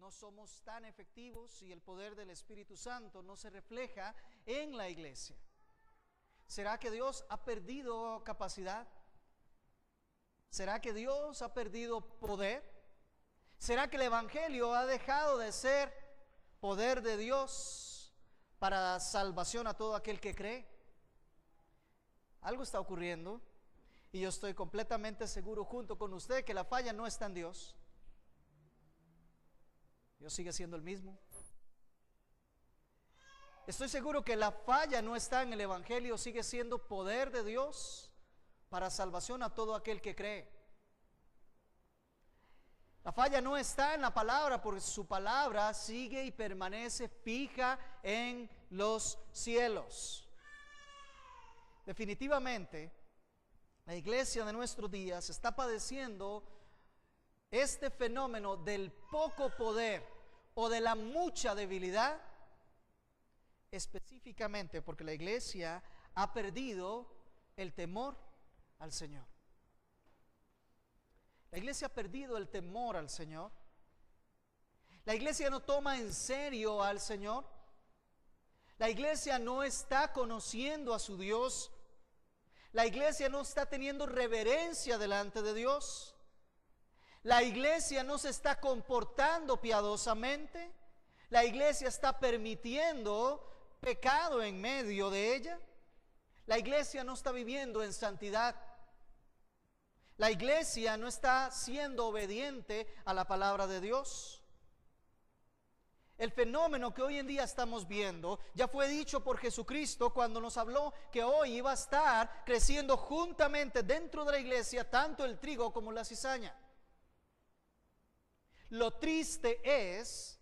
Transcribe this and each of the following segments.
no somos tan efectivos y el poder del Espíritu Santo no se refleja en la iglesia? ¿Será que Dios ha perdido capacidad? ¿Será que Dios ha perdido poder? ¿Será que el Evangelio ha dejado de ser poder de Dios para salvación a todo aquel que cree? Algo está ocurriendo y yo estoy completamente seguro junto con usted que la falla no está en Dios. Dios sigue siendo el mismo. Estoy seguro que la falla no está en el Evangelio, sigue siendo poder de Dios para salvación a todo aquel que cree. La falla no está en la palabra, porque su palabra sigue y permanece fija en los cielos. Definitivamente, la iglesia de nuestros días está padeciendo este fenómeno del poco poder o de la mucha debilidad, específicamente porque la iglesia ha perdido el temor al Señor. La iglesia ha perdido el temor al Señor. La iglesia no toma en serio al Señor. La iglesia no está conociendo a su Dios. La iglesia no está teniendo reverencia delante de Dios. La iglesia no se está comportando piadosamente. La iglesia está permitiendo pecado en medio de ella. La iglesia no está viviendo en santidad. La iglesia no está siendo obediente a la palabra de Dios. El fenómeno que hoy en día estamos viendo ya fue dicho por Jesucristo cuando nos habló que hoy iba a estar creciendo juntamente dentro de la iglesia tanto el trigo como la cizaña. Lo triste es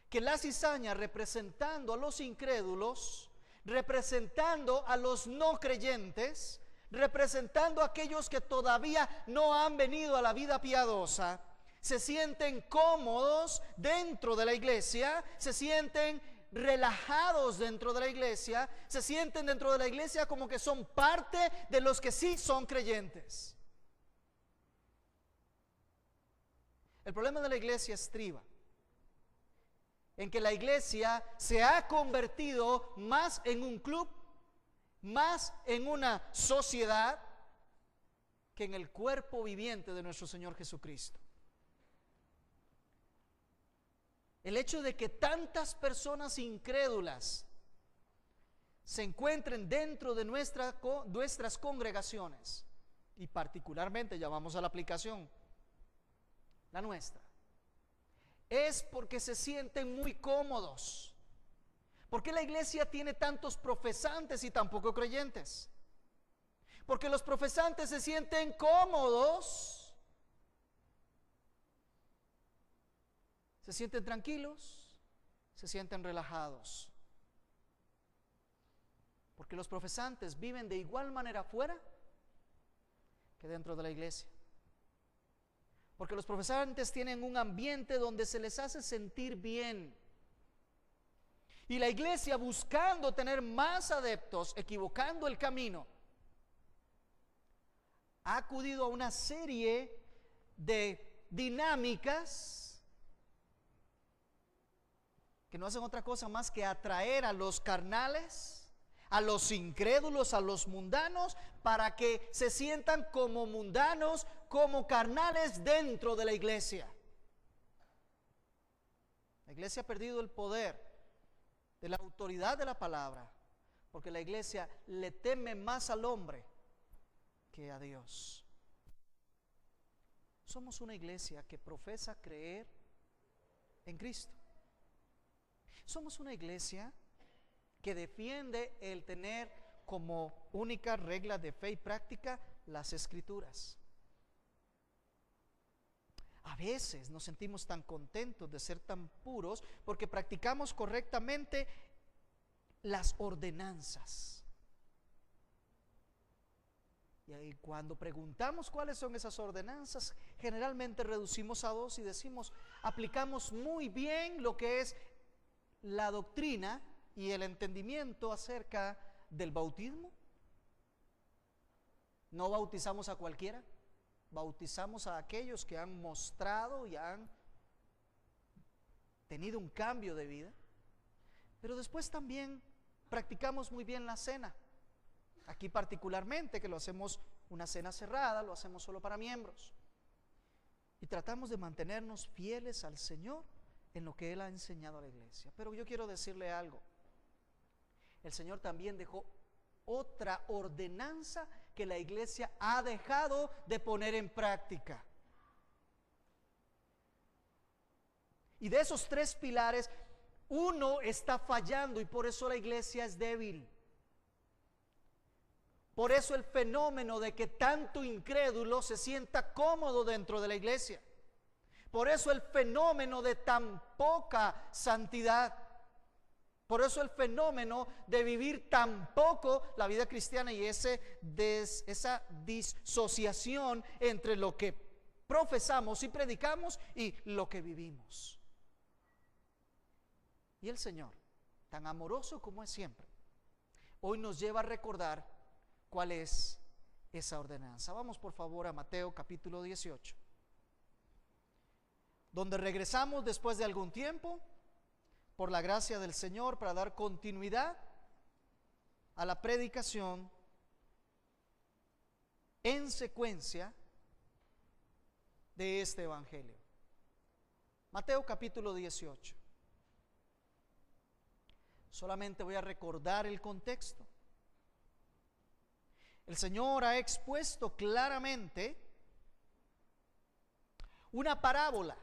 que la cizaña, representando a los incrédulos, representando a los no creyentes, representando a aquellos que todavía no han venido a la vida piadosa, se sienten cómodos dentro de la iglesia, se sienten relajados dentro de la iglesia, se sienten dentro de la iglesia como que son parte de los que sí son creyentes. El problema de la iglesia estriba en que la iglesia se ha convertido más en un club, más en una sociedad, que en el cuerpo viviente de nuestro Señor Jesucristo. El hecho de que tantas personas incrédulas se encuentren dentro de nuestras congregaciones, y particularmente ya vamos a la aplicación, la nuestra, es porque se sienten muy cómodos. ¿Por qué la iglesia tiene tantos profesantes y tan poco creyentes? Porque los profesantes se sienten cómodos, se sienten tranquilos, se sienten relajados. Porque los profesantes viven de igual manera afuera que dentro de la iglesia. Porque los profesantes tienen un ambiente donde se les hace sentir bien. Y la iglesia, buscando tener más adeptos, equivocando el camino, ha acudido a una serie de dinámicas que no hacen otra cosa más que atraer a los carnales, a los incrédulos, a los mundanos, para que se sientan como mundanos, como carnales dentro de la iglesia. La iglesia ha perdido el poder de la autoridad de la palabra, porque la iglesia le teme más al hombre que a Dios. Somos una iglesia que profesa creer en Cristo. Somos una iglesia que defiende el tener como única regla de fe y práctica las Escrituras. A veces nos sentimos tan contentos de ser tan puros porque practicamos correctamente las ordenanzas. Y cuando preguntamos cuáles son esas ordenanzas, generalmente reducimos a dos y decimos, aplicamos muy bien lo que es la doctrina y el entendimiento acerca del bautismo. No bautizamos a cualquiera, bautizamos a aquellos que han mostrado y han tenido un cambio de vida, pero después también practicamos muy bien la cena. Aquí particularmente, que lo hacemos una cena cerrada, lo hacemos solo para miembros. Y tratamos de mantenernos fieles al Señor en lo que Él ha enseñado a la iglesia. Pero yo quiero decirle algo. El Señor también dejó otra ordenanza que la iglesia ha dejado de poner en práctica. Y de esos 3 pilares, uno está fallando y por eso la iglesia es débil. Por eso el fenómeno de que tanto incrédulo se sienta cómodo dentro de la iglesia. Por eso el fenómeno de tan poca santidad. Por eso el fenómeno de vivir tan poco la vida cristiana y esa disociación entre lo que profesamos y predicamos y lo que vivimos. Y el Señor, tan amoroso como es siempre, hoy nos lleva a recordar cuál es esa ordenanza. Vamos por favor a Mateo capítulo 18, donde regresamos después de algún tiempo, por la gracia del Señor, para dar continuidad a la predicación en secuencia de este evangelio. Mateo capítulo 18. Solamente voy a recordar el contexto. El Señor ha expuesto claramente una parábola.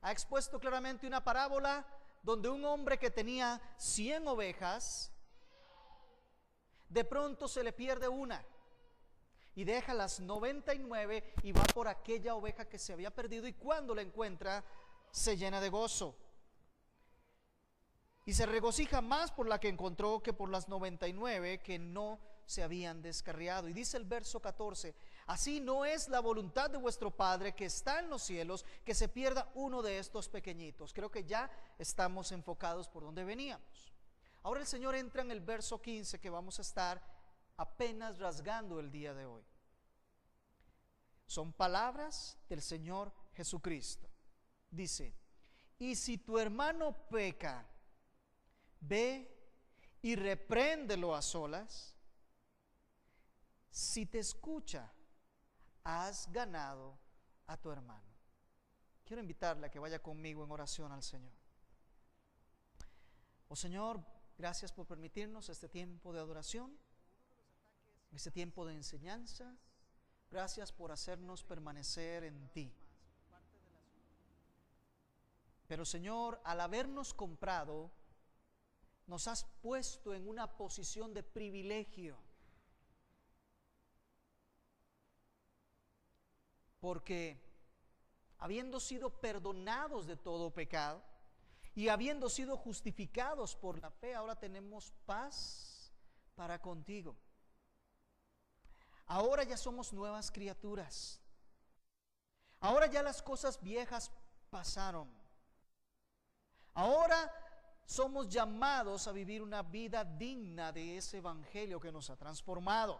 Ha expuesto claramente una parábola donde un hombre que tenía 100 ovejas, de pronto se le pierde una y deja las 99 y va por aquella oveja que se había perdido, y cuando la encuentra se llena de gozo. Y se regocija más por la que encontró que por las 99 que no se habían descarriado. Y dice el verso 14: así no es la voluntad de vuestro Padre que está en los cielos, que se pierda uno de estos pequeñitos. Creo que ya estamos enfocados por donde veníamos. Ahora el Señor entra en el verso 15, que vamos a estar apenas rasgando el día de hoy. Son palabras del Señor Jesucristo. Dice: y si tu hermano peca, ve y repréndelo a solas. Si te escucha, has ganado a tu hermano. Quiero invitarle a que vaya conmigo en oración al Señor. Oh Señor, gracias por permitirnos este tiempo de adoración, este tiempo de enseñanza. Gracias por hacernos permanecer en ti. Pero Señor, al habernos comprado, nos has puesto en una posición de privilegio, porque habiendo sido perdonados de todo pecado y habiendo sido justificados por la fe, ahora tenemos paz para contigo. Ahora ya somos nuevas criaturas. Ahora ya las cosas viejas pasaron. Ahora somos llamados a vivir una vida digna de ese evangelio que nos ha transformado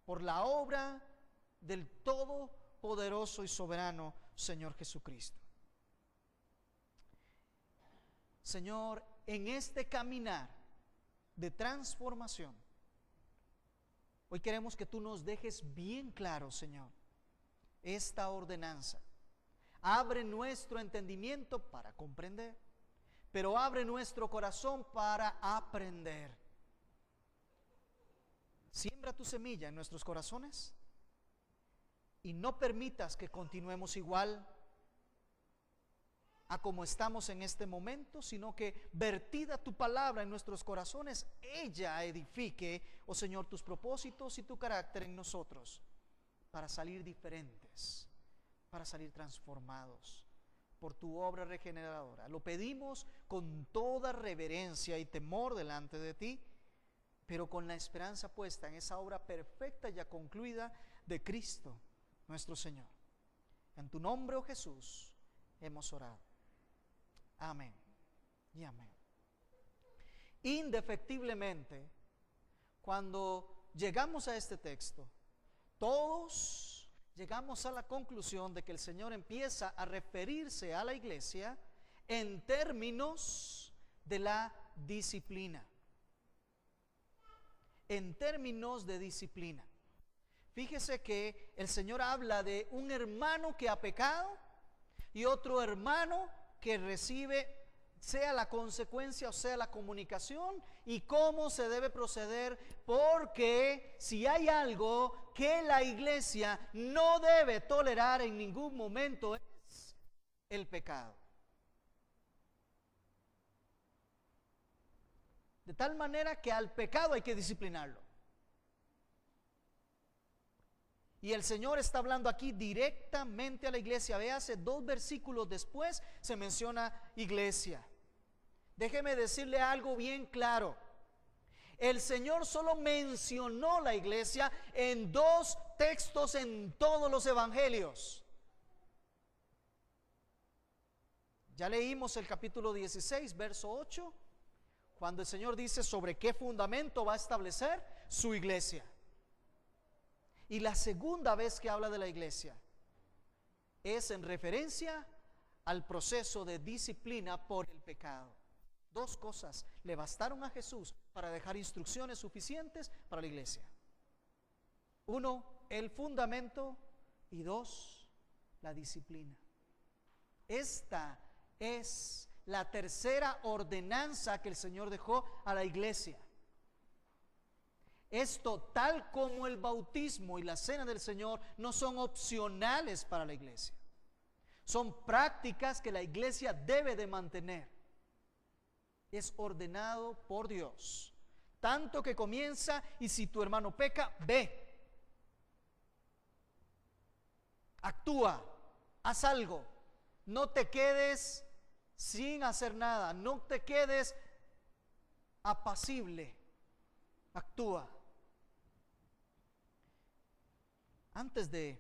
por la obra del todopoderoso y soberano Señor Jesucristo. Señor, en este caminar de transformación, hoy queremos que tú nos dejes bien claro, Señor, esta ordenanza. Abre nuestro entendimiento para comprender, pero abre nuestro corazón para aprender. Siembra tu semilla en nuestros corazones y no permitas que continuemos igual a como estamos en este momento, sino que vertida tu palabra en nuestros corazones, ella edifique, oh Señor, tus propósitos y tu carácter en nosotros, para salir diferentes, para salir transformados por tu obra regeneradora. Lo pedimos con toda reverencia y temor delante de ti, pero con la esperanza puesta en esa obra perfecta ya concluida de Cristo nuestro Señor. En tu nombre, oh Jesús, hemos orado. Amén y amén. Indefectiblemente, cuando llegamos a este texto, todos llegamos a la conclusión de que el Señor empieza a referirse a la iglesia en términos de la disciplina. En términos de disciplina. Fíjese que el Señor habla de un hermano que ha pecado y otro hermano que recibe, sea la consecuencia o sea la comunicación, y cómo se debe proceder, porque si hay algo que la iglesia no debe tolerar en ningún momento es el pecado. De tal manera que al pecado hay que disciplinarlo. Y el Señor está hablando aquí directamente a la iglesia. Véase, 2 versículos después se menciona iglesia. Déjeme decirle algo bien claro. El Señor solo mencionó la iglesia en 2 textos en todos los evangelios. Ya leímos el capítulo 16, verso 8, cuando el Señor dice sobre qué fundamento va a establecer su iglesia. Y la segunda vez que habla de la iglesia es en referencia al proceso de disciplina por el pecado. 2 cosas le bastaron a Jesús para dejar instrucciones suficientes para la iglesia. 1, el fundamento, y 2, la disciplina. Esta es la tercera ordenanza que el Señor dejó a la iglesia. Esto, tal como el bautismo y la cena del Señor, no son opcionales para la iglesia. Son prácticas que la iglesia debe de mantener. Es ordenado por Dios. Tanto que comienza, y si tu hermano peca, ve. Actúa, haz algo. No te quedes sin hacer nada. No te quedes apacible. Actúa. Antes de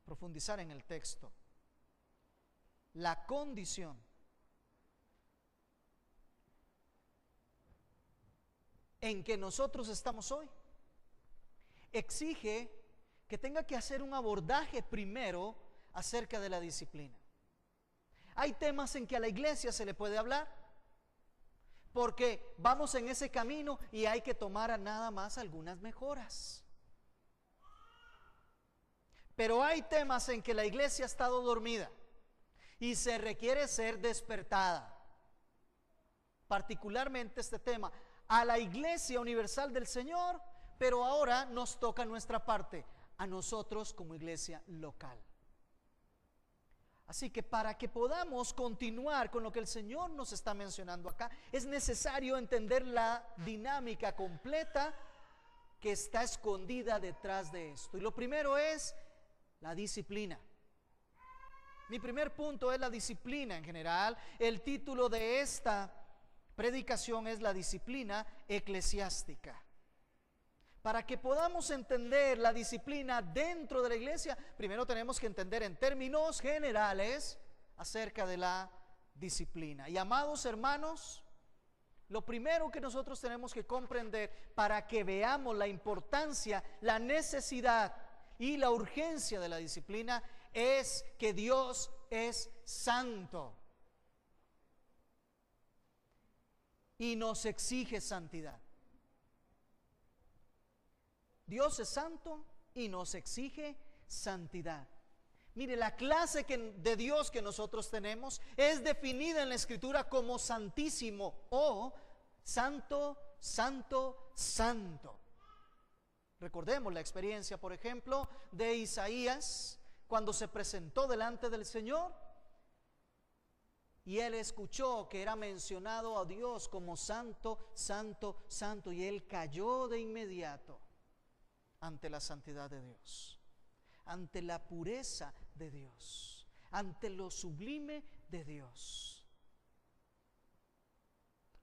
profundizar en el texto, la condición en que nosotros estamos hoy exige que tenga que hacer un abordaje primero acerca de la disciplina. Hay temas en que a la iglesia se le puede hablar, porque vamos en ese camino y hay que tomar nada más algunas mejoras. Pero hay temas en que la iglesia ha estado dormida y se requiere ser despertada. Particularmente este tema a la Iglesia Universal del Señor, pero ahora nos toca nuestra parte, a nosotros como iglesia local. Así que para que podamos continuar con lo que el Señor nos está mencionando acá, es necesario entender la dinámica completa que está escondida detrás de esto. Y lo primero es la disciplina. Mi primer punto es la disciplina en general. El título de esta predicación es la disciplina eclesiástica. Para que podamos entender la disciplina dentro de la iglesia, primero tenemos que entender en términos generales acerca de la disciplina. Y amados hermanos, lo primero que nosotros tenemos que comprender para que veamos la importancia, la necesidad y la urgencia de la disciplina es que Dios es santo y nos exige santidad. Dios es santo y nos exige santidad. Mire, la clase de Dios que nosotros tenemos es definida en la Escritura como santísimo o santo, santo, santo. Recordemos la experiencia, por ejemplo, de Isaías cuando se presentó delante del Señor y él escuchó que era mencionado a Dios como santo, santo, santo, y él cayó de inmediato ante la santidad de Dios, ante la pureza de Dios, ante lo sublime de Dios.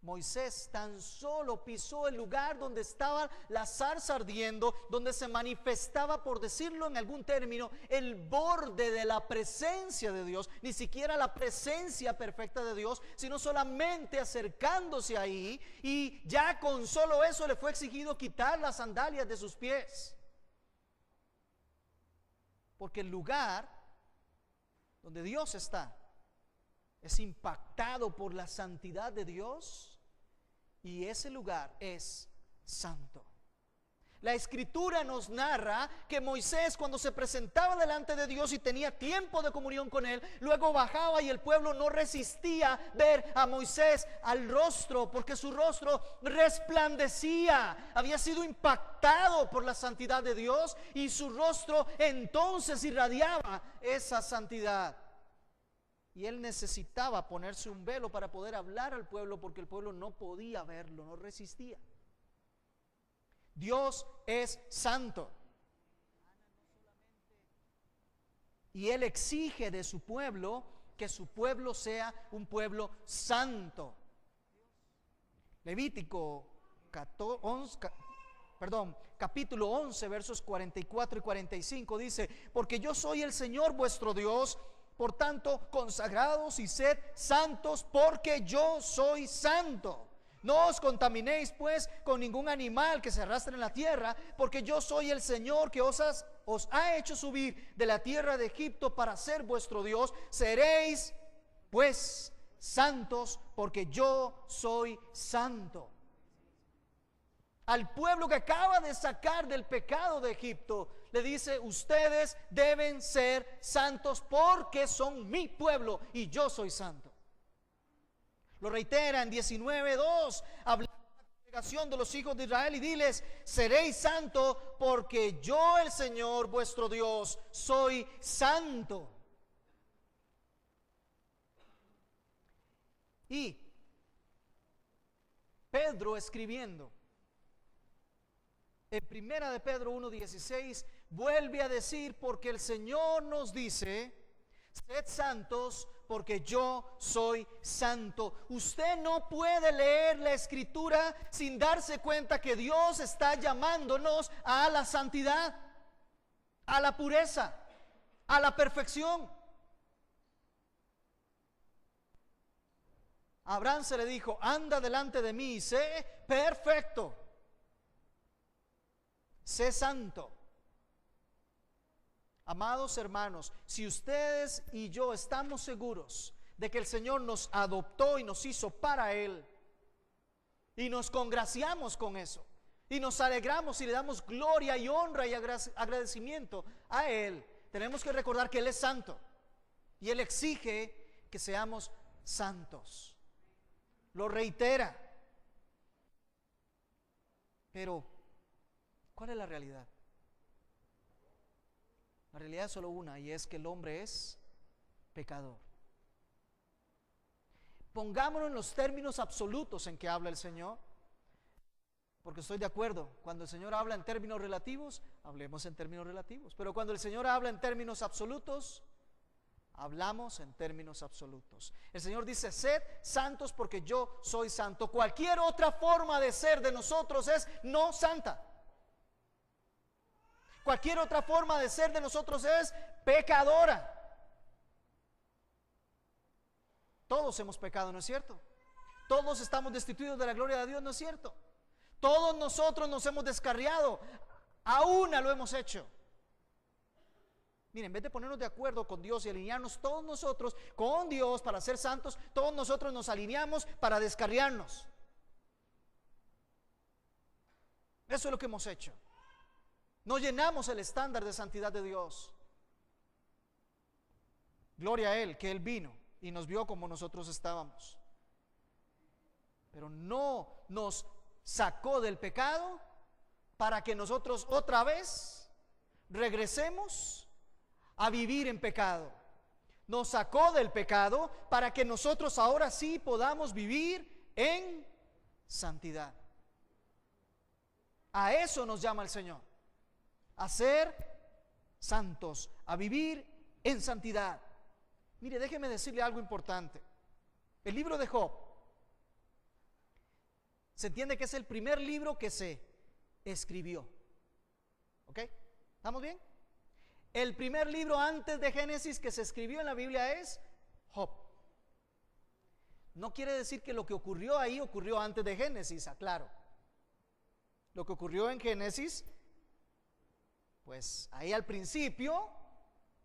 Moisés tan solo pisó el lugar donde estaba la zarza ardiendo, donde se manifestaba, por decirlo en algún término, el borde de la presencia de Dios, ni siquiera la presencia perfecta de Dios, sino solamente acercándose ahí, y ya con solo eso le fue exigido quitar las sandalias de sus pies. Porque el lugar donde Dios está es impactado por la santidad de Dios, y ese lugar es santo. La Escritura nos narra que Moisés, cuando se presentaba delante de Dios y tenía tiempo de comunión con Él, luego bajaba y el pueblo no resistía ver a Moisés al rostro, porque su rostro resplandecía, había sido impactado por la santidad de Dios, y su rostro entonces irradiaba esa santidad. Y él necesitaba ponerse un velo para poder hablar al pueblo, porque el pueblo no podía verlo, no resistía. Dios es santo, y Él exige de su pueblo que su pueblo sea un pueblo santo. Levítico capítulo 11, versos 44 y 45 dice: porque yo soy el Señor vuestro Dios, por tanto consagrados y sed santos, porque yo soy santo. No os contaminéis pues con ningún animal que se arrastre en la tierra, porque yo soy el Señor que os ha hecho subir de la tierra de Egipto para ser vuestro Dios. Seréis pues santos, porque yo soy santo. Al pueblo que acaba de sacar del pecado de Egipto, le dice: ustedes deben ser santos porque son mi pueblo y yo soy santo. Lo reitera en 19:2, hablando a la congregación de los hijos de Israel, y diles: seréis santos porque yo, el Señor vuestro Dios, soy santo. Y Pedro, escribiendo en primera de Pedro 1:16, vuelve a decir: porque el Señor nos dice: sed santos porque yo soy santo. Usted no puede leer la Escritura sin darse cuenta que Dios está llamándonos a la santidad, a la pureza, a la perfección. A Abraham se le dijo: anda delante de mí y sé perfecto, sé santo. Amados hermanos, si ustedes y yo estamos seguros de que el Señor nos adoptó y nos hizo para Él, y nos congraciamos con eso, y nos alegramos y le damos gloria y honra y agradecimiento a Él, tenemos que recordar que Él es santo, y Él exige que seamos santos. Lo reitera. Pero, ¿cuál es la realidad? La realidad es solo una, y es que el hombre es pecador. Pongámonos en los términos absolutos en que habla el Señor, porque estoy de acuerdo: cuando el Señor habla en términos relativos, hablemos en términos relativos, pero cuando el Señor habla en términos absolutos, hablamos en términos absolutos. El Señor dice: sed santos porque yo soy santo. Cualquier otra forma de ser de nosotros es no santa. Cualquier otra forma de ser de nosotros es pecadora. Todos hemos pecado, ¿no es cierto? Todos estamos destituidos de la gloria de Dios, ¿no es cierto? Todos nosotros nos hemos descarriado, a una lo hemos hecho. Miren, en vez de ponernos de acuerdo con Dios y alinearnos todos nosotros con Dios para ser santos, todos nosotros nos alineamos para descarriarnos. Eso es lo que hemos hecho. No llenamos el estándar de santidad de Dios. Gloria a Él, que Él vino y nos vio como nosotros estábamos, pero no nos sacó del pecado para que nosotros otra vez regresemos a vivir en pecado. Nos sacó del pecado para que nosotros ahora sí podamos vivir en santidad. A eso nos llama el Señor: a ser santos, a vivir en santidad. Mire, déjeme decirle algo importante. El libro de Job se entiende que es el primer libro que se escribió. ¿Ok? ¿Estamos bien? El primer libro antes de Génesis que se escribió en la Biblia es Job. No quiere decir que lo que ocurrió ahí ocurrió antes de Génesis, aclaro. Lo que ocurrió en Génesis, pues ahí al principio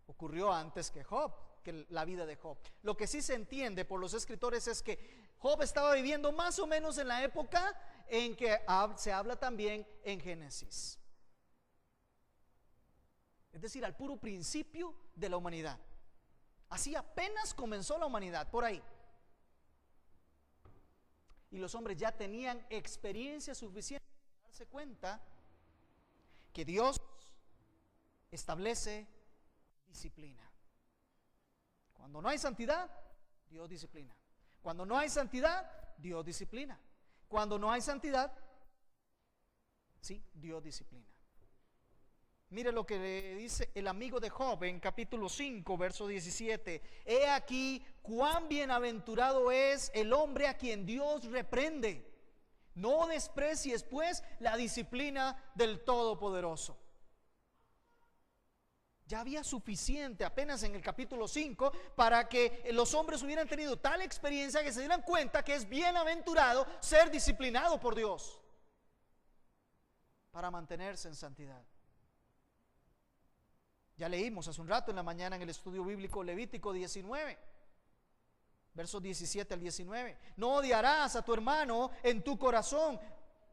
ocurrió antes que Job, que la vida de Job. Lo que sí se entiende por los escritores es que Job estaba viviendo más o menos en la época en que se habla también en Génesis. Es decir, al puro principio de la humanidad. Así apenas comenzó la humanidad, por ahí. Y los hombres ya tenían experiencia suficiente para darse cuenta que Dios establece disciplina. Cuando no hay santidad, Dios disciplina. Cuando no hay santidad, Dios disciplina. Cuando no hay santidad, sí, Dios disciplina. Mire lo que le dice el amigo de Job en capítulo 5, verso 17. He aquí cuán bienaventurado es el hombre a quien Dios reprende. No desprecies pues la disciplina del Todopoderoso. Ya había suficiente apenas en el capítulo 5 para que los hombres hubieran tenido tal experiencia que se dieran cuenta que es bienaventurado ser disciplinado por Dios para mantenerse en santidad. Ya leímos hace un rato en la mañana en el estudio bíblico Levítico 19, versos 17 al 19. No odiarás a tu hermano en tu corazón.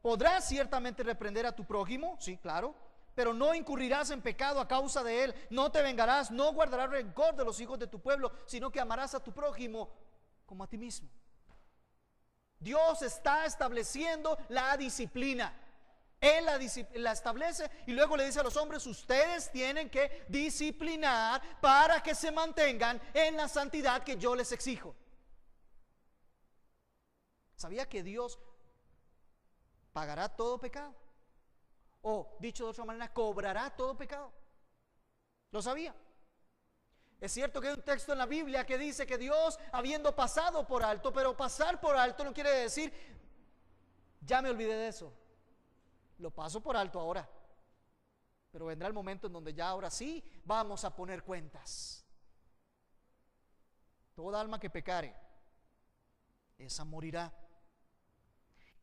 ¿Podrás ciertamente reprender a tu prójimo? Sí, claro. Pero no incurrirás en pecado a causa de él. No te vengarás, no guardarás rencor de los hijos de tu pueblo, sino que amarás a tu prójimo como a ti mismo. Dios está estableciendo la disciplina. Él la establece y luego le dice a los hombres: ustedes tienen que disciplinar para que se mantengan en la santidad que yo les exijo. ¿Sabía que Dios pagará todo pecado? O, dicho de otra manera, cobrará todo pecado. ¿Lo sabía? Es cierto que hay un texto en la Biblia que dice que Dios, habiendo pasado por alto, pero pasar por alto no quiere decir ya me olvidé de eso, lo paso por alto ahora, pero vendrá el momento en donde ya ahora sí vamos a poner cuentas. Toda alma que pecare, esa morirá.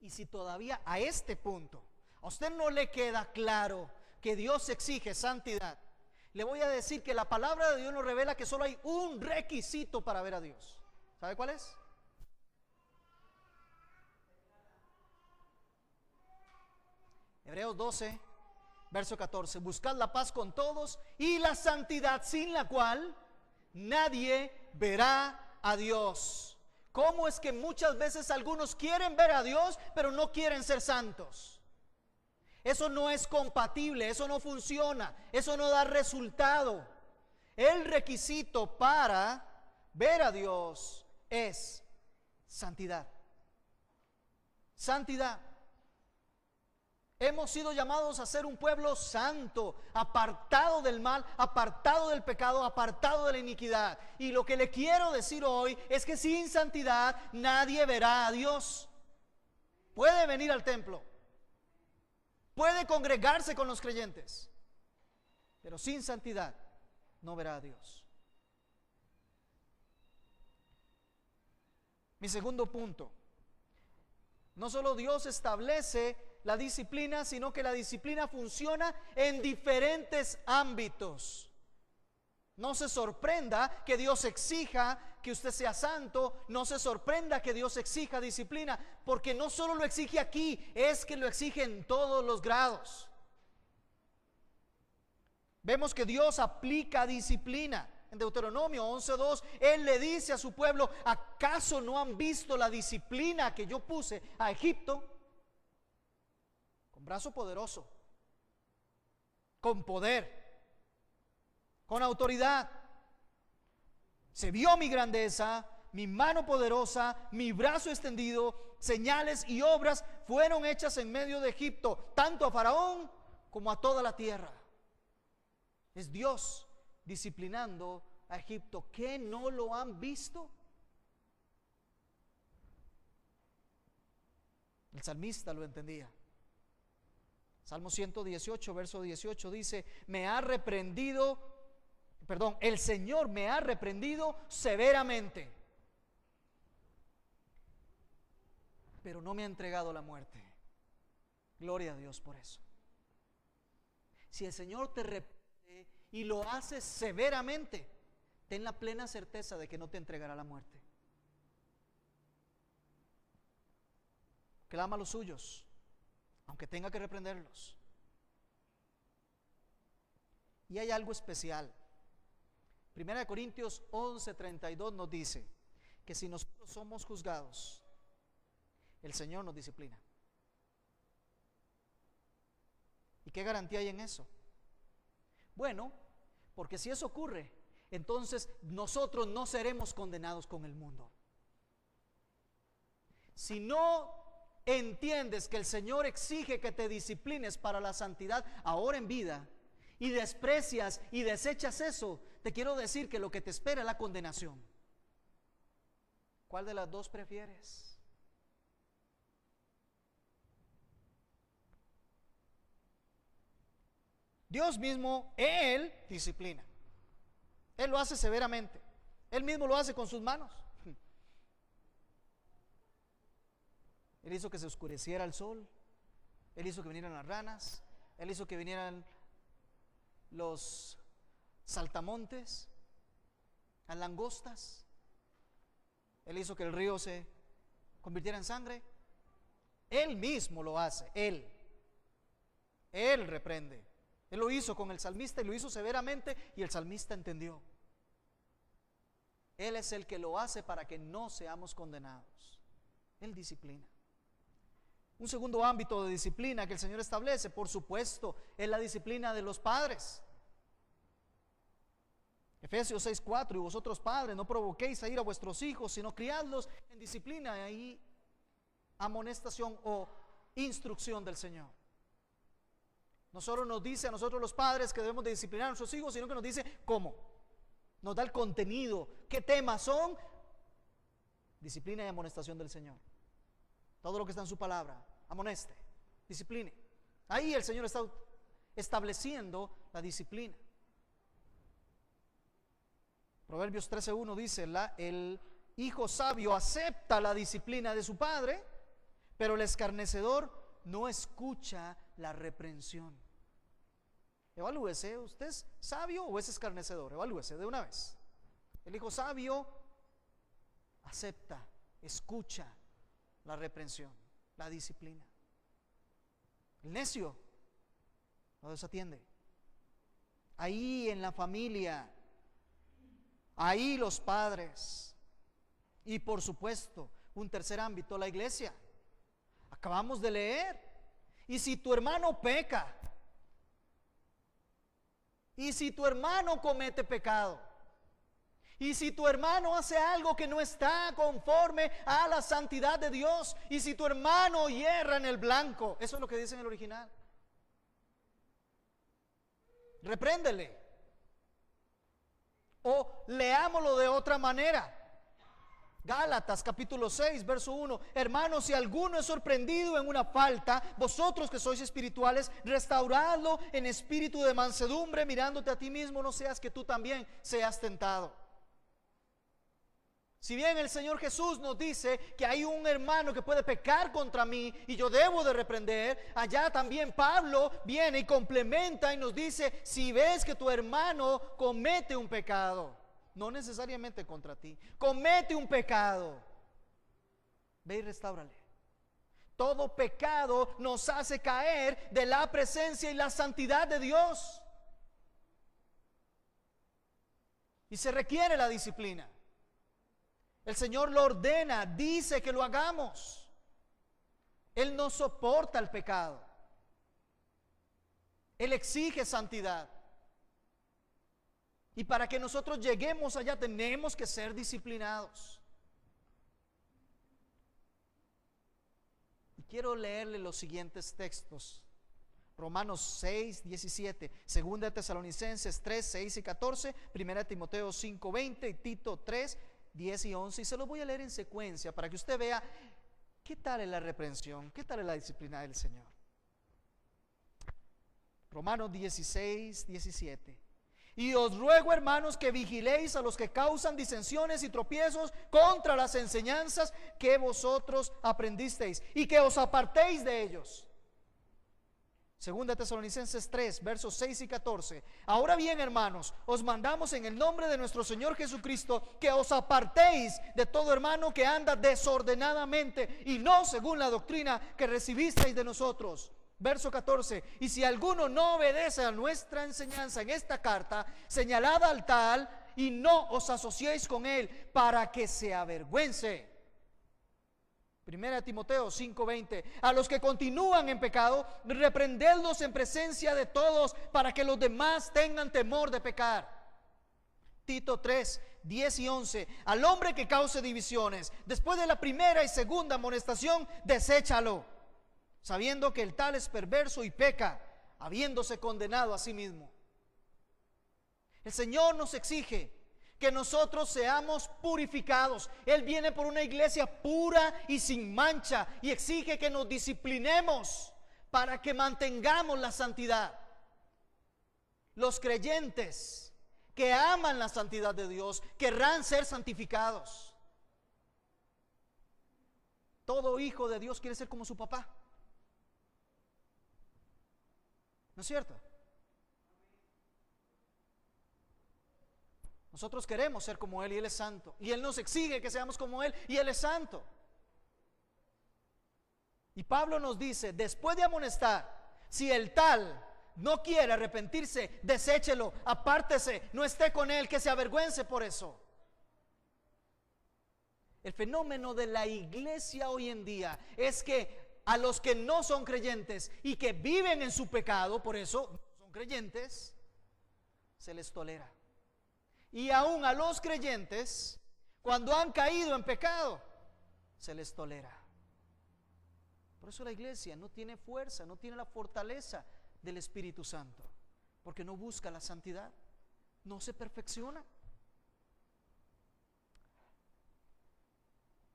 Y si todavía a este punto a usted no le queda claro que Dios exige santidad, le voy a decir que la palabra de Dios nos revela que solo hay un requisito para ver a Dios. ¿Sabe cuál es? Hebreos 12, verso 14. Buscad la paz con todos y la santidad, sin la cual nadie verá a Dios. ¿Cómo es que muchas veces algunos quieren ver a Dios, pero no quieren ser santos? Eso no es compatible, eso no funciona, eso no da resultado. El requisito para ver a Dios es santidad. Santidad. Hemos sido llamados a ser un pueblo santo, apartado del mal, apartado del pecado, apartado de la iniquidad. Y lo que le quiero decir hoy es que sin santidad nadie verá a Dios. Puede venir al templo, puede congregarse con los creyentes, pero sin santidad no verá a Dios. Mi segundo punto: no solo Dios establece la disciplina, sino que la disciplina funciona en diferentes ámbitos. No se sorprenda que Dios exija que usted sea santo, no se sorprenda que Dios exija disciplina, porque no solo lo exige aquí, es que lo exige en todos los grados. Vemos que Dios aplica disciplina. En Deuteronomio 11:2, Él le dice a su pueblo: ¿acaso no han visto la disciplina que yo puse a Egipto? Con brazo poderoso, con poder, con autoridad. Se vio mi grandeza, mi mano poderosa, mi brazo extendido, señales y obras fueron hechas en medio de Egipto, tanto a Faraón como a toda la tierra. Es Dios disciplinando a Egipto. ¿Qué no lo han visto? El salmista lo entendía. Salmo 118, verso 18 dice: el Señor me ha reprendido severamente, pero no me ha entregado la muerte. Gloria a Dios por eso. Si el Señor te reprende y lo hace severamente, ten la plena certeza de que no te entregará a la muerte. Que Él ama a los suyos, aunque tenga que reprenderlos. Y hay algo especial. 1 Corintios 11:32 nos dice que si nosotros somos juzgados, el Señor nos disciplina. ¿Y qué garantía hay en eso? Bueno, porque si eso ocurre, entonces nosotros no seremos condenados con el mundo. Si no entiendes que el Señor exige que te disciplines para la santidad ahora en vida, y desprecias y desechas eso, te quiero decir que lo que te espera es la condenación. ¿Cuál de las dos prefieres? Dios mismo, Él disciplina. Él lo hace severamente. Él mismo lo hace con sus manos. Él hizo que se oscureciera el sol. Él hizo que vinieran las ranas. Él hizo que vinieran los saltamontes, las langostas. Él hizo que el río se convirtiera en sangre. Él mismo lo hace. Él reprende. Él lo hizo con el salmista y lo hizo severamente, y el salmista entendió. Él es el que lo hace para que no seamos condenados. Él disciplina. Un segundo ámbito de disciplina que el Señor establece, por supuesto, es la disciplina de los padres. Efesios 6:4: y vosotros padres, no provoquéis a ir a vuestros hijos, sino criadlos en disciplina. Y ahí amonestación o instrucción del Señor. No solo nos dice a nosotros los padres que debemos de disciplinar a nuestros hijos, sino que nos dice cómo. Nos da el contenido, qué temas son. Disciplina y amonestación del Señor. Todo lo que está en su palabra, amoneste, discipline. Ahí el Señor está estableciendo la disciplina. Proverbios 13:1 dice: el hijo sabio acepta la disciplina de su padre, pero el escarnecedor no escucha la reprensión. Evalúese, ¿usted es sabio o es escarnecedor? Evalúese de una vez. El hijo sabio acepta, escucha la reprensión, la disciplina. El necio lo desatiende. Ahí en la familia, ahí los padres, y por supuesto un tercer ámbito, la iglesia. Acabamos de leer: y si tu hermano peca, y si tu hermano comete pecado, y si tu hermano hace algo que no está conforme a la santidad de Dios, y si tu hermano hierra en el blanco, eso es lo que dice en el original, repréndele. O leámoslo de otra manera. Gálatas capítulo 6 verso 1: hermanos, si alguno es sorprendido en una falta, vosotros que sois espirituales, restauradlo en espíritu de mansedumbre, mirándote a ti mismo, no seas que tú también seas tentado. Si bien el Señor Jesús nos dice que hay un hermano que puede pecar contra mí y yo debo de reprender, allá también Pablo viene y complementa y nos dice: si ves que tu hermano comete un pecado, no necesariamente contra ti, comete un pecado, ve y restáurale. Todo pecado nos hace caer de la presencia y la santidad de Dios, y se requiere la disciplina. El Señor lo ordena, dice que lo hagamos. Él no soporta el pecado. Él exige santidad. Y para que nosotros lleguemos allá tenemos que ser disciplinados. Y quiero leerle los siguientes textos: Romanos 6:17, 2 de Tesalonicenses 3:6 y 14, 1 Timoteo 5:20 y Tito 3:10 y 11. Y se los voy a leer en secuencia para que usted vea qué tal es la reprensión, qué tal es la disciplina del Señor. Romanos 16:17. Y os ruego, hermanos, que vigiléis a los que causan disensiones y tropiezos contra las enseñanzas que vosotros aprendisteis, y que os apartéis de ellos. Segunda Tesalonicenses 3, versos 6 y 14. Ahora bien, hermanos, os mandamos en el nombre de nuestro Señor Jesucristo que os apartéis de todo hermano que anda desordenadamente y no según la doctrina que recibisteis de nosotros. Verso 14. Y si alguno no obedece a nuestra enseñanza en esta carta, señalad al tal y no os asociéis con él para que se avergüence. Primera Timoteo 5:20. A los que continúan en pecado, reprendedlos en presencia de todos para que los demás tengan temor de pecar. Tito 3, 10 y 11. Al hombre que cause divisiones, después de la primera y segunda amonestación, deséchalo, sabiendo que el tal es perverso y peca, habiéndose condenado a sí mismo. El Señor nos exige que nosotros seamos purificados. Él viene por una iglesia pura y sin mancha y exige que nos disciplinemos para que mantengamos la santidad. Los creyentes que aman la santidad de Dios querrán ser santificados. Todo hijo de Dios quiere ser como su papá, ¿no es cierto? Nosotros queremos ser como Él y Él es santo. Y Él nos exige que seamos como Él y Él es santo. Y Pablo nos dice, después de amonestar, si el tal no quiere arrepentirse, deséchelo, apártese, no esté con él, que se avergüence por eso. El fenómeno de la iglesia hoy en día es que a los que no son creyentes y que viven en su pecado, por eso no son creyentes, se les tolera. Y aún a los creyentes, cuando han caído en pecado, se les tolera. Por eso la iglesia no tiene fuerza, no tiene la fortaleza del Espíritu Santo, porque no busca la santidad, no se perfecciona.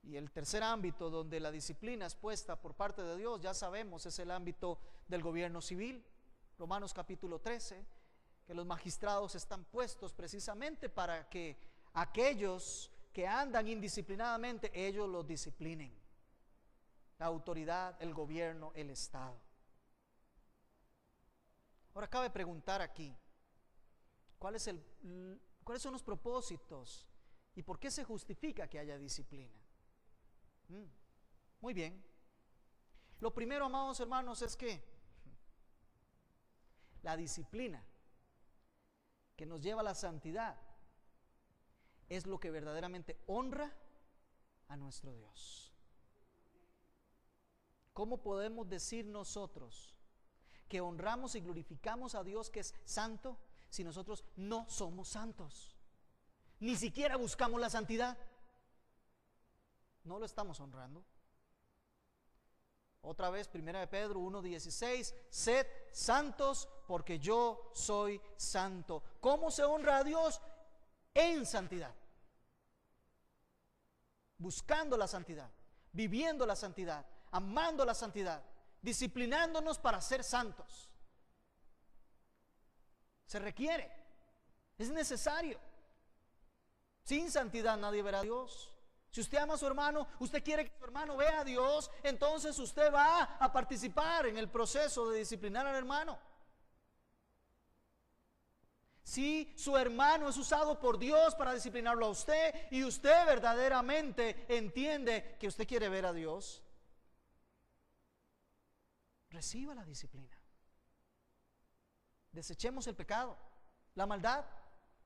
Y el tercer ámbito donde la disciplina es puesta por parte de Dios, ya sabemos, es el ámbito del gobierno civil. Romanos capítulo 13, que los magistrados están puestos precisamente para que aquellos que andan indisciplinadamente, ellos los disciplinen. La autoridad, el gobierno, el Estado. Ahora cabe preguntar aquí, ¿cuáles son los propósitos y por qué se justifica que haya disciplina? Muy bien. Lo primero, amados hermanos, es que la disciplina que nos lleva a la santidad es lo que verdaderamente honra a nuestro Dios. ¿Cómo podemos decir nosotros que honramos y glorificamos a Dios que es santo si nosotros no somos santos? Ni siquiera buscamos la santidad. No lo estamos honrando. Otra vez, 1 Pedro 1:16, sed santos porque yo soy santo. ¿Cómo se honra a Dios? En santidad. Buscando la santidad, viviendo la santidad, amando la santidad, disciplinándonos para ser santos. Se requiere, es necesario. Sin santidad nadie verá a Dios. Si usted ama a su hermano, usted quiere que su hermano vea a Dios, entonces usted va a participar en el proceso de disciplinar al hermano. Si su hermano es usado por Dios para disciplinarlo a usted y usted verdaderamente entiende que usted quiere ver a Dios, reciba la disciplina. Desechemos el pecado, la maldad,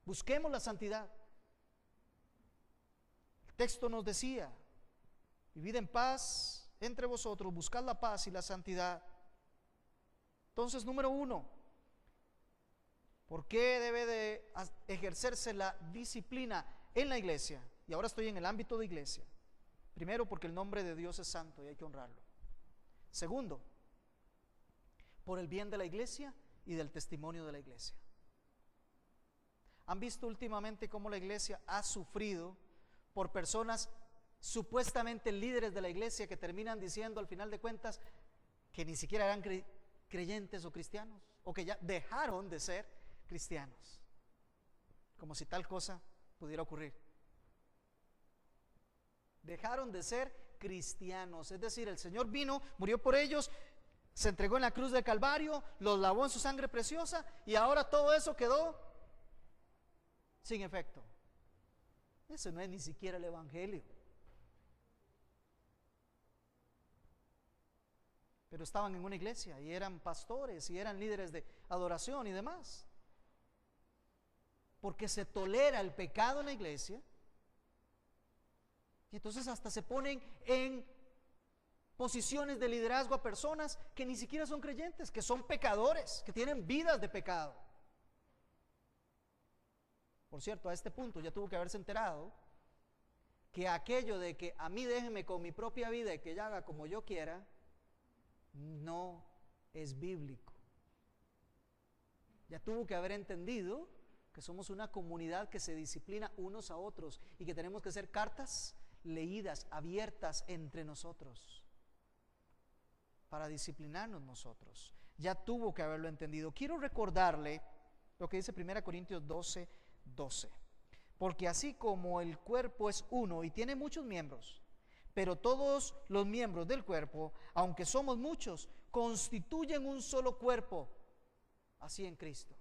busquemos la santidad. El texto nos decía, vivid en paz entre vosotros, buscad la paz y la santidad. Entonces, número 1, ¿por qué debe de ejercerse la disciplina en la iglesia? Y ahora estoy en el ámbito de iglesia. Primero, porque el nombre de Dios es santo y hay que honrarlo. Segundo, por el bien de la iglesia y del testimonio de la iglesia. ¿Han visto últimamente cómo la iglesia ha sufrido por personas supuestamente líderes de la iglesia que terminan diciendo al final de cuentas que ni siquiera eran creyentes o cristianos, o que ya dejaron de ser cristianos, como si tal cosa pudiera ocurrir? Dejaron de ser cristianos, es decir, el Señor vino, murió por ellos, Se entregó en la cruz del Calvario, los lavó en su sangre preciosa y ahora todo eso quedó sin efecto. Eso no es ni siquiera el evangelio. Pero estaban en una iglesia y eran pastores y eran líderes de adoración y demás. Porque se tolera el pecado en la iglesia y entonces hasta se ponen en posiciones de liderazgo a personas que ni siquiera son creyentes, que son pecadores, que tienen vidas de pecado. Por cierto, a este punto ya tuvo que haberse enterado que aquello de que a mí déjenme con mi propia vida y que ella haga como yo quiera, no es bíblico. Ya tuvo que haber entendido que somos una comunidad que se disciplina unos a otros y que tenemos que ser cartas leídas, abiertas entre nosotros para disciplinarnos nosotros. Ya tuvo que haberlo entendido. Quiero recordarle lo que dice 1 Corintios 12:12. Porque así como el cuerpo es uno y tiene muchos miembros, pero todos los miembros del cuerpo, aunque somos muchos, constituyen un solo cuerpo, así en Cristo.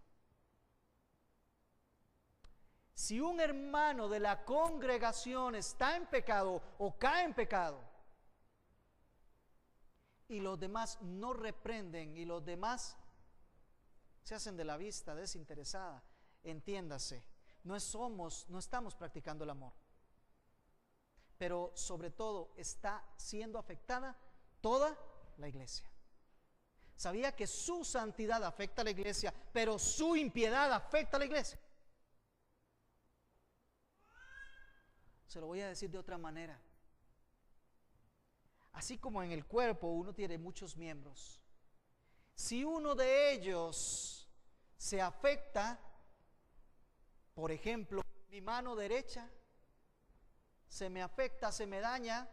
Si un hermano de la congregación está en pecado o cae en pecado, y los demás no reprenden y los demás se hacen de la vista desinteresada, entiéndase, no estamos practicando el amor, pero sobre todo está siendo afectada toda la iglesia. ¿Sabía que su santidad afecta a la iglesia, pero su impiedad afecta a la iglesia? Se lo voy a decir de otra manera. Así como en el cuerpo uno tiene muchos miembros, si uno de ellos se afecta, por ejemplo, mi mano derecha se me afecta, se me daña,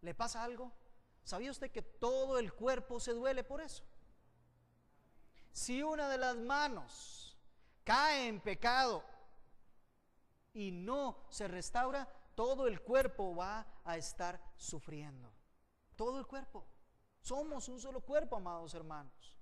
¿le pasa algo? ¿Sabía usted que todo el cuerpo se duele por eso? Si una de las manos cae en pecado y no se restaura, todo el cuerpo va a estar sufriendo. Todo el cuerpo. Somos un solo cuerpo, amados hermanos.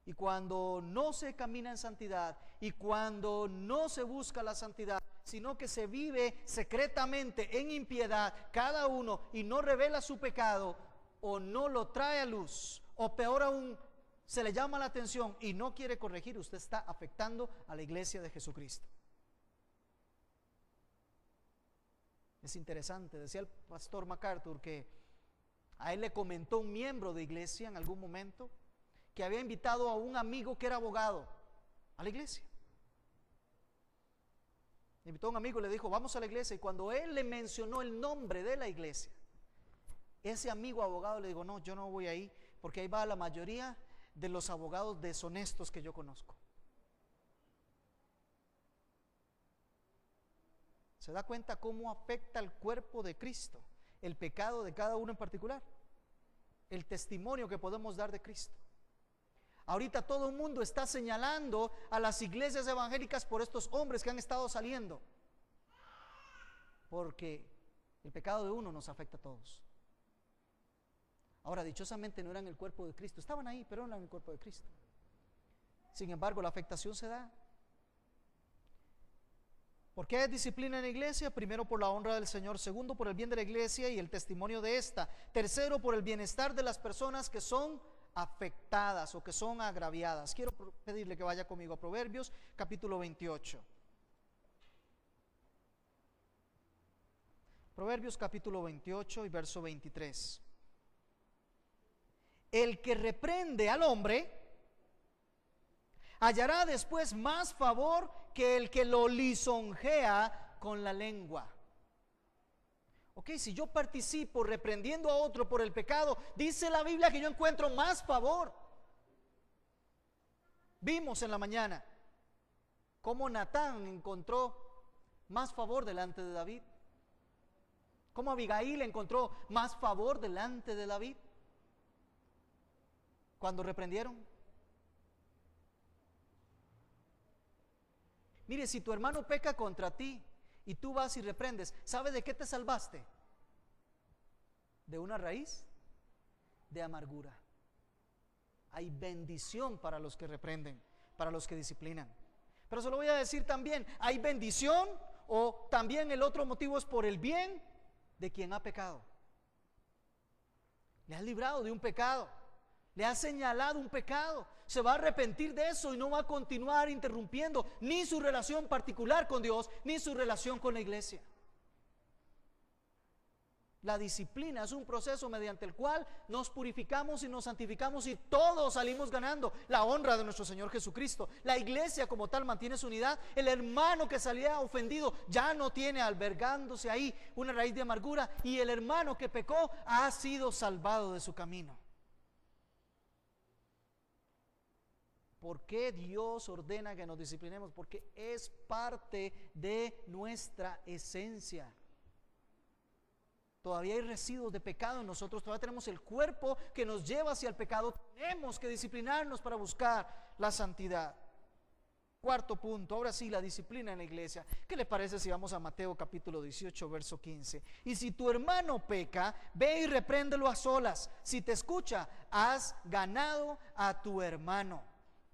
Y cuando no se camina en santidad y cuando no se busca la santidad, sino que se vive secretamente en impiedad cada uno y no revela su pecado o no lo trae a luz, o peor aún, se le llama la atención y no quiere corregir, usted está afectando a la iglesia de Jesucristo. Es interesante, decía el pastor MacArthur que a él le comentó un miembro de iglesia en algún momento que había invitado a un amigo que era abogado a la iglesia. Invitó a un amigo y le dijo, vamos a la iglesia, y cuando él le mencionó el nombre de la iglesia, ese amigo abogado le dijo, no, yo no voy ahí, porque ahí va la mayoría de los abogados deshonestos que yo conozco. ¿Se da cuenta cómo afecta al cuerpo de Cristo el pecado de cada uno en particular? El testimonio que podemos dar de Cristo. Ahorita todo el mundo está señalando a las iglesias evangélicas por estos hombres que han estado saliendo, porque el pecado de uno nos afecta a todos. Ahora, dichosamente no eran el cuerpo de Cristo, estaban ahí, pero no eran el cuerpo de Cristo. Sin embargo, la afectación se da. ¿Por qué hay disciplina en la iglesia? Primero, por la honra del Señor. Segundo, por el bien de la iglesia y el testimonio de esta. Tercero, por el bienestar de las personas que son afectadas o que son agraviadas. Quiero pedirle que vaya conmigo a Proverbios capítulo 28. Proverbios capítulo 28 y verso 23. El que reprende al hombre hallará después más favor que el que lo lisonjea con la lengua. Ok, si yo participo reprendiendo a otro por el pecado, dice la Biblia que yo encuentro más favor. Vimos en la mañana cómo Natán encontró más favor delante de David, cómo Abigail encontró más favor delante de David cuando reprendieron. Mire, si tu hermano peca contra ti y tú vas y reprendes, ¿sabe de qué te salvaste? De una raíz de amargura. Hay bendición para los que reprenden, para los que disciplinan. Pero se lo voy a decir también, hay bendición, o también el otro motivo es por el bien de quien ha pecado. Le has librado de un pecado, le has señalado un pecado, se va a arrepentir de eso y no va a continuar interrumpiendo ni su relación particular con Dios, ni su relación con la iglesia. La disciplina es un proceso mediante el cual nos purificamos y nos santificamos y todos salimos ganando la honra de nuestro Señor Jesucristo. La iglesia como tal mantiene su unidad. El hermano que salía ofendido ya no tiene albergándose ahí una raíz de amargura, y el hermano que pecó ha sido salvado de su camino. ¿Por qué Dios ordena que nos disciplinemos? Porque es parte de nuestra esencia. Todavía hay residuos de pecado en nosotros, todavía tenemos el cuerpo que nos lleva hacia el pecado. Tenemos que disciplinarnos para buscar la santidad. Cuarto punto, ahora sí, la disciplina en la iglesia. ¿Qué le parece si vamos a Mateo capítulo 18, verso 15? Y si tu hermano peca, ve y repréndelo a solas. Si te escucha, has ganado a tu hermano.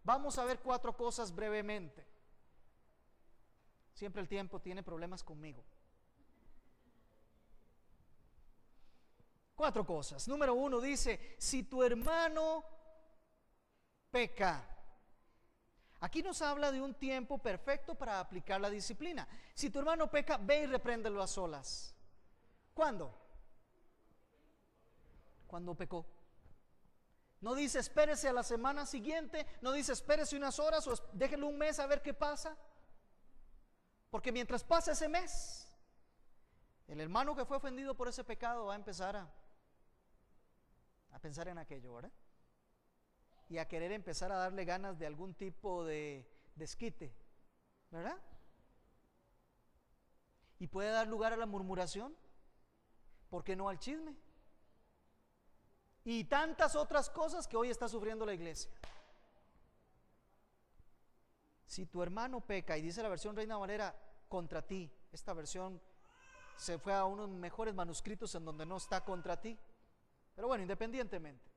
Vamos a ver 4 cosas brevemente. Siempre el tiempo tiene problemas conmigo. 4 cosas. Número 1 dice, si tu hermano peca. Aquí nos habla de un tiempo perfecto para aplicar la disciplina. Si tu hermano peca, ve y repréndelo a solas. ¿Cuándo? Cuando pecó. No dice espérese a la semana siguiente, no dice espérese unas horas o déjelo un mes a ver qué pasa. Porque mientras pasa ese mes, el hermano que fue ofendido por ese pecado va a empezar a pensar en aquello, ¿verdad? Y a querer empezar a darle ganas de algún tipo de desquite, ¿verdad? Y puede dar lugar a la murmuración, ¿por qué no al chisme? Y tantas otras cosas que hoy está sufriendo la iglesia. Si tu hermano peca, y dice la versión Reina Valera, contra ti, esta versión se fue a unos mejores manuscritos en donde no está contra ti. Pero bueno, independientemente,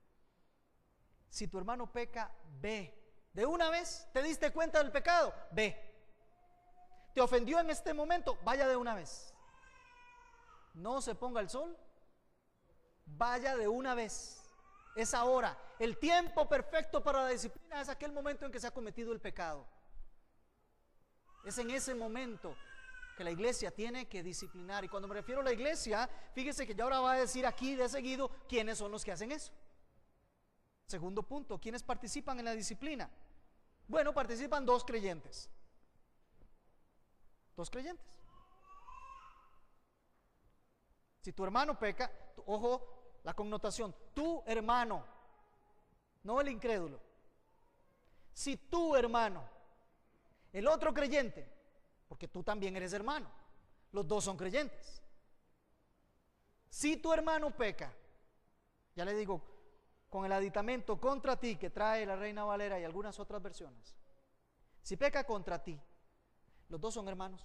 si tu hermano peca, ve. De una vez, ¿te diste cuenta del pecado? Ve. ¿Te ofendió en este momento? Vaya de una vez. No se ponga el sol. Vaya de una vez. Es ahora. El tiempo perfecto para la disciplina es aquel momento en que se ha cometido el pecado. Es en ese momento que la iglesia tiene que disciplinar. Y cuando me refiero a la iglesia, fíjese que ya ahora va a decir aquí de seguido quiénes son los que hacen eso. Segundo punto, ¿quiénes participan en la disciplina? Bueno, participan 2 creyentes. 2 creyentes. Si tu hermano peca, ojo la connotación, tu hermano, no el incrédulo. Si tu hermano, el otro creyente, porque tú también eres hermano, los 2 son creyentes. Si tu hermano peca, ya le digo, con el aditamento contra ti que trae la Reina Valera y algunas otras versiones, si peca contra ti, los 2 son hermanos.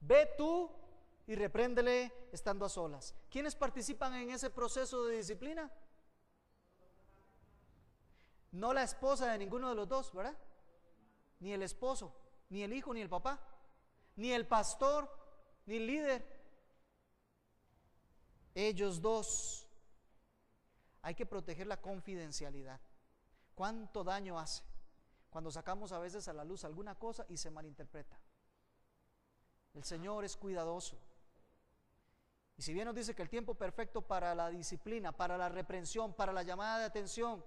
Ve tú y repréndele estando a solas. ¿Quiénes participan en ese proceso de disciplina? No la esposa de ninguno de los 2, ¿verdad? Ni el esposo, ni el hijo, ni el papá, ni el pastor, ni el líder. Ellos 2. Hay que proteger la confidencialidad. ¿Cuánto daño hace cuando sacamos a veces a la luz alguna cosa y se malinterpreta? El Señor es cuidadoso. Y si bien nos dice que el tiempo perfecto para la disciplina, para la reprensión, para la llamada de atención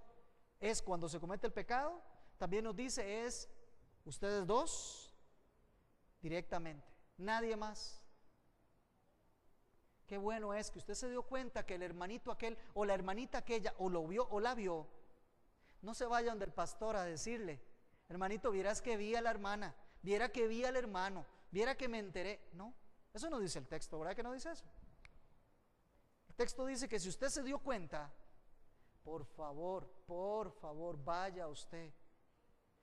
es cuando se comete el pecado, también nos dice es ustedes 2 directamente, nadie más. Qué bueno es que usted se dio cuenta que el hermanito aquel o la hermanita aquella o lo vio o la vio. No se vayan del pastor a decirle, hermanito, vieras que vi a la hermana, viera que vi al hermano, viera que me enteré. No, eso no dice el texto, ¿verdad que no dice eso? El texto dice que si usted se dio cuenta, por favor, vaya usted.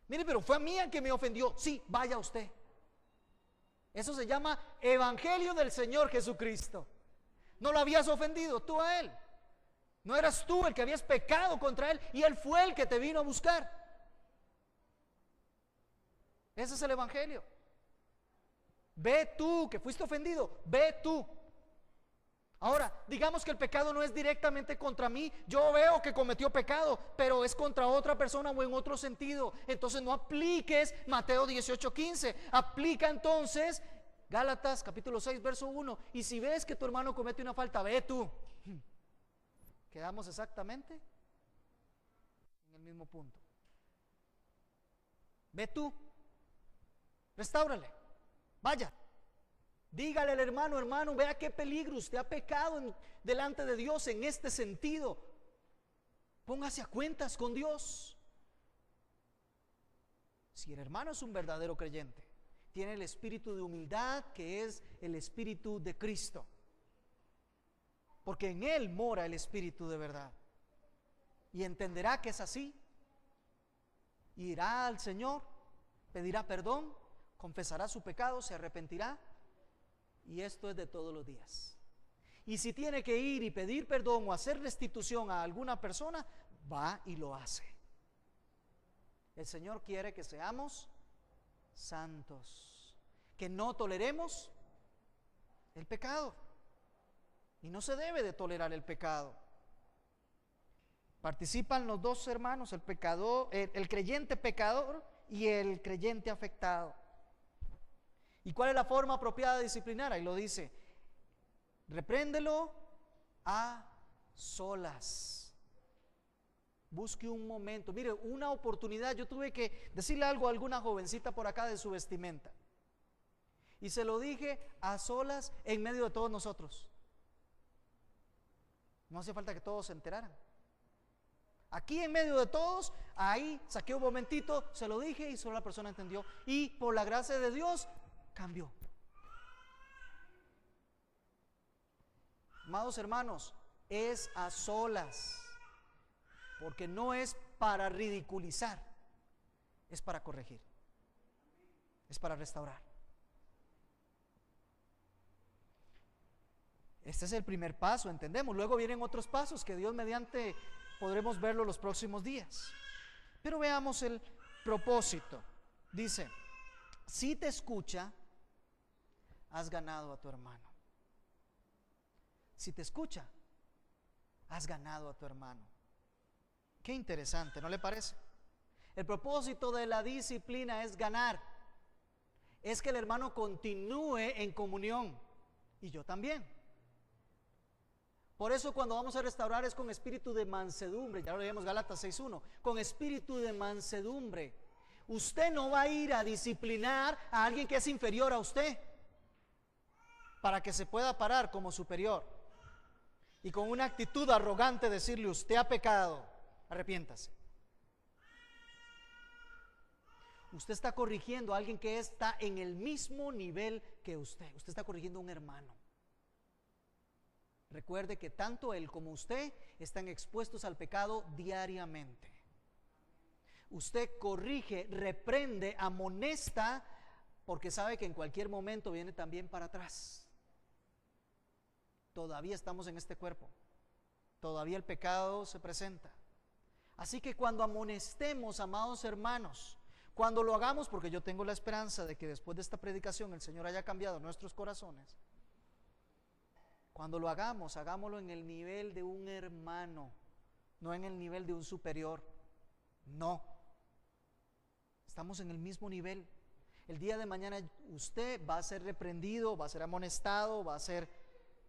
Mire, pero fue a mí el que me ofendió. Sí, vaya usted. Eso se llama Evangelio del Señor Jesucristo. No lo habías ofendido tú a él. No eras tú el que habías pecado contra Él y Él fue el que te vino a buscar. Ese es el Evangelio. Ve tú que fuiste ofendido, ve tú. Ahora, digamos que el pecado no es directamente contra mí. Yo veo que cometió pecado, pero es contra otra persona o en otro sentido. Entonces no apliques Mateo 18:15. Aplica entonces Gálatas capítulo 6 verso 1. Y si ves que tu hermano comete una falta, ve tú. Quedamos exactamente en el mismo punto. Ve tú, restáurale, vaya. Dígale al hermano, hermano, vea qué peligro, usted ha pecado delante de Dios en este sentido. Póngase a cuentas con Dios. Si el hermano es un verdadero creyente, tiene el espíritu de humildad que es el espíritu de Cristo, porque en él mora el espíritu de verdad, y entenderá que es así, irá al Señor, pedirá perdón, confesará su pecado, se arrepentirá. Y esto es de todos los días. Y si tiene que ir y pedir perdón o hacer restitución a alguna persona, va y lo hace. El Señor quiere que seamos santos, que no toleremos el pecado. Y no se debe de tolerar el pecado. Participan los dos hermanos, el pecador, el creyente pecador y el creyente afectado. ¿Y cuál es la forma apropiada de disciplinar? Ahí lo dice: repréndelo a solas. Busque un momento. Mire, una oportunidad. Yo tuve que decirle algo a alguna jovencita por acá de su vestimenta, y se lo dije a solas en medio de todos nosotros. No hacía falta que todos se enteraran. Aquí en medio de todos, ahí saqué un momentito, se lo dije y solo la persona entendió. Y por la gracia de Dios cambió. Amados hermanos, es a solas, porque no es para ridiculizar, es para corregir, es para restaurar. Este es el primer paso, entendemos. Luego vienen otros pasos que Dios mediante podremos verlo los próximos días. Pero veamos el propósito. Dice: si te escucha, has ganado a tu hermano. Si te escucha, has ganado a tu hermano. Qué interesante, ¿no le parece? El propósito de la disciplina es ganar. Es que el hermano continúe en comunión. Y yo también. Por eso cuando vamos a restaurar es con espíritu de mansedumbre. Ya lo leemos Gálatas 6:1. Con espíritu de mansedumbre. Usted no va a ir a disciplinar a alguien que es inferior a usted para que se pueda parar como superior y con una actitud arrogante decirle: usted ha pecado, arrepiéntase. Usted está corrigiendo a alguien que está en el mismo nivel que usted. Usted está corrigiendo a un hermano. Recuerde que tanto él como usted están expuestos al pecado diariamente. Usted corrige, reprende, amonesta, porque sabe que en cualquier momento viene también para atrás. Todavía estamos en este cuerpo, todavía el pecado se presenta. Así que cuando amonestemos, amados hermanos, cuando lo hagamos, porque yo tengo la esperanza de que después de esta predicación el Señor haya cambiado nuestros corazones. Cuando lo hagamos, hagámoslo en el nivel de un hermano, no en el nivel de un superior. No. Estamos en el mismo nivel. El día de mañana usted va a ser reprendido, va a ser amonestado, va a ser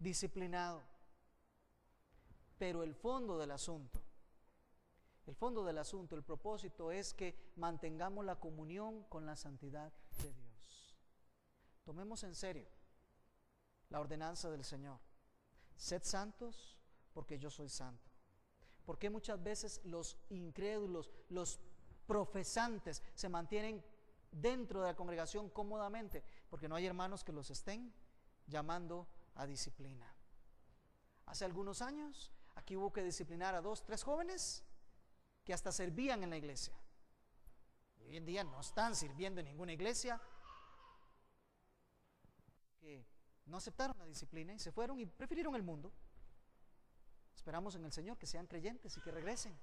disciplinado. Pero el fondo del asunto, el propósito es que mantengamos la comunión con la santidad de Dios. Tomemos en serio la ordenanza del Señor. Sed santos porque yo soy santo. Porque muchas veces los incrédulos, los profesantes se mantienen dentro de la congregación cómodamente porque no hay hermanos que los estén llamando a disciplina. Hace algunos años aquí hubo que disciplinar a 2, 3 jóvenes que hasta servían en la iglesia. Y hoy en día no están sirviendo en ninguna iglesia, que no aceptaron la disciplina y se fueron y prefirieron el mundo. Esperamos en el Señor que sean creyentes y que regresen.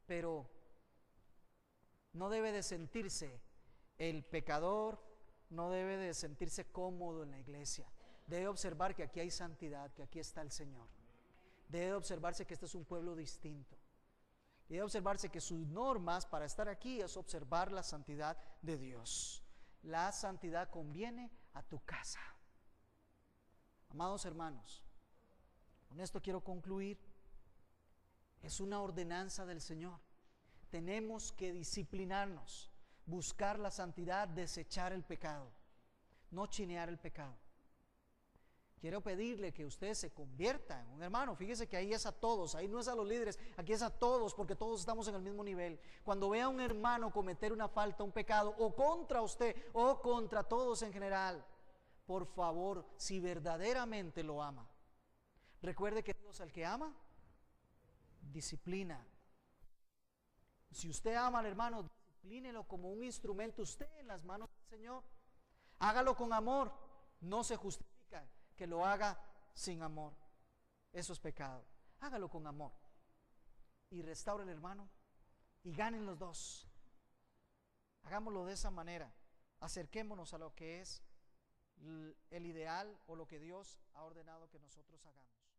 Pero no debe de sentirse el pecador, no debe de sentirse cómodo en la iglesia. Debe observar que aquí hay santidad, que aquí está el Señor. Debe observarse que este es un pueblo distinto. Debe observarse que sus normas para estar aquí es observar la santidad de Dios. La santidad conviene a tu casa. Amados hermanos, con esto quiero concluir. Es una ordenanza del Señor. Tenemos que disciplinarnos, buscar la santidad, desechar el pecado, no chinear el pecado. Quiero pedirle que usted se convierta en un hermano. Fíjese que ahí es a todos, ahí no es a los líderes, aquí es a todos, porque todos estamos en el mismo nivel. Cuando vea a un hermano cometer una falta, un pecado, o contra usted, o contra todos en general, por favor, si verdaderamente lo ama, recuerde que Dios al que ama, disciplina. Si usted ama al hermano, disciplínelo como un instrumento usted en las manos del Señor. Hágalo con amor, no se justifica que lo haga sin amor. Eso es pecado. Hágalo con amor y restaure al hermano y ganen los dos. Hagámoslo de esa manera. Acerquémonos a lo que es el ideal o lo que Dios ha ordenado que nosotros hagamos.